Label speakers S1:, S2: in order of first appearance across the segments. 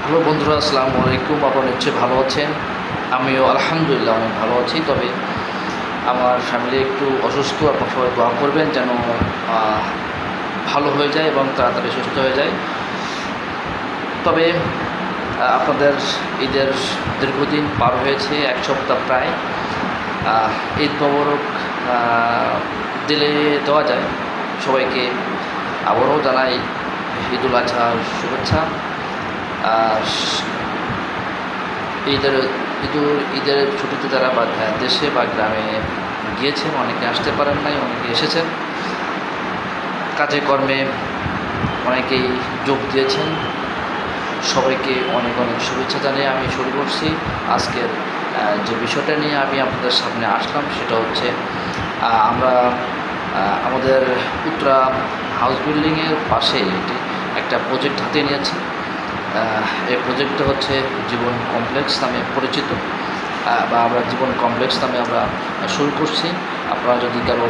S1: Hello বন্ধুরা, আসসালামু আলাইকুম। আপনারা নিশ্চয়ই ভালো আছেন। আমিও আলহামদুলিল্লাহ অনেক ভালো আছি। তবে আমার ফ্যামিলি একটু অসুস্থ। আপনারা সবাই দোয়া করবেন যেন ভালো হয়ে যায় এবং তাড়াতাড়ি সুস্থ হয়ে যায়। তবে আপনাদের ঈদের দীর্ঘদিন পার হয়েছে, এক সপ্তাহ প্রায়। ঈদ মোবারক দিলে দেওয়া যায় সবাইকে। আবারও জানাই ঈদুল আজহার শুভেচ্ছা। ঈদের ছুটিতে যারা দেশে বা গ্রামে গিয়েছেন, অনেকে আসতে পারেন নাই, অনেকে এসেছেন। কাজে কর্মে অনেকেই যোগ দিয়েছেন। সবাইকে অনেক অনেক শুভেচ্ছা জানিয়ে আমি শুরু করছি। আজকের যে বিষয়টা নিয়ে আমি আপনাদের সামনে আসলাম সেটা হচ্ছে আমরা আমাদের উত্তরা হাউস বিল্ডিংয়ের পাশে এটি একটা প্রজেক্ট হাতে নিয়েছি। এই প্রজেক্টটা হচ্ছে জীবন কমপ্লেক্স নামে পরিচিত, বা আমরা জীবন কমপ্লেক্স নামে আমরা শুরু করছি। আপনারা যদি কারো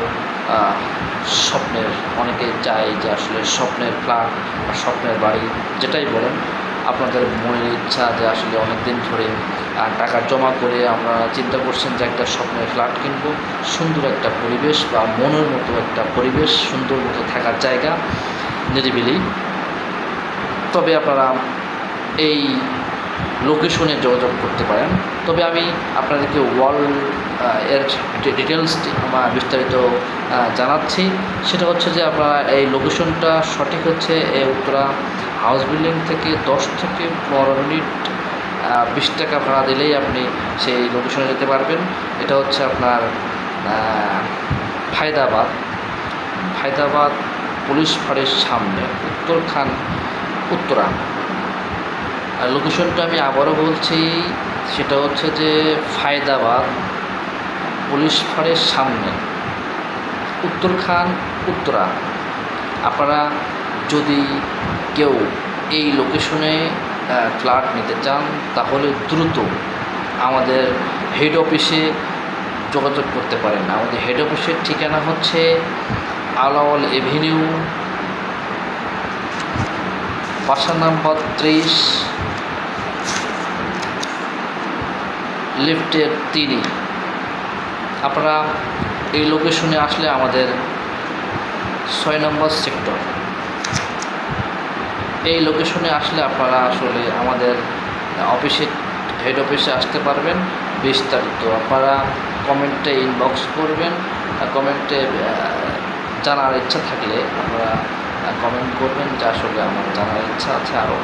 S1: স্বপ্নের, অনেকে চায় যে আসলে স্বপ্নের ফ্ল্যাট বা স্বপ্নের বাড়ি যেটাই বলেন, আপনাদের মনের ইচ্ছা যে আসলে অনেক দিন ধরে টাকা জমা করে আমরা চিন্তা করছেন যে একটা স্বপ্নের ফ্ল্যাট কিনব, সুন্দর একটা পরিবেশ বা মনের মতো একটা পরিবেশ, সুন্দর মতো থাকার জায়গা, নিরিবিলি। তবে আপনারা এই লোকেশনে যোগাযোগ করতে পারেন। তবে আমি আপনাদেরকে এর ডিটেলস বিস্তারিত জানাচ্ছি। সেটা হচ্ছে যে আপনারা এই লোকেশনটা সঠিক হচ্ছে এই উত্তরা হাউস বিল্ডিং থেকে 10 থেকে 15 মিনিট 20 টাকা ভাড়া দিলেই আপনি সেই লোকেশনে যেতে পারবেন। এটা হচ্ছে আপনার ফায়দাবাদ পুলিশ ফাঁড়ির সামনে, উত্তরা। আর লোকেশনটা আমি আবারও বলছি, সেটা হচ্ছে যে ফায়দাবাদ পুলিশ ফাঁড়ির সামনে, উত্তরা। আপনারা যদি কেউ এই লোকেশনে ফ্ল্যাট নিতে চান তাহলে দ্রুত আমাদের হেড অফিসে যোগাযোগ করতে পারেন। আমাদের হেড অফিসের ঠিকানা হচ্ছে আলাওয়াল এভিনিউ, বাসা নাম্বার 30, লিফটের 3। আপনারা এই লোকেশনে আসলে আমাদের 6 নম্বর সেক্টর, এই লোকেশনে আসলে আপনারা আসলে আমাদের হেড অফিসে আসতে পারবেন। বিস্তারিত আপনারা কমেন্টে ইনবক্স করবেন। কমেন্টে জানার ইচ্ছা থাকলে আপনারা কমেন্ট করবেন যে আসলে আমার জানার ইচ্ছা আছে আরও।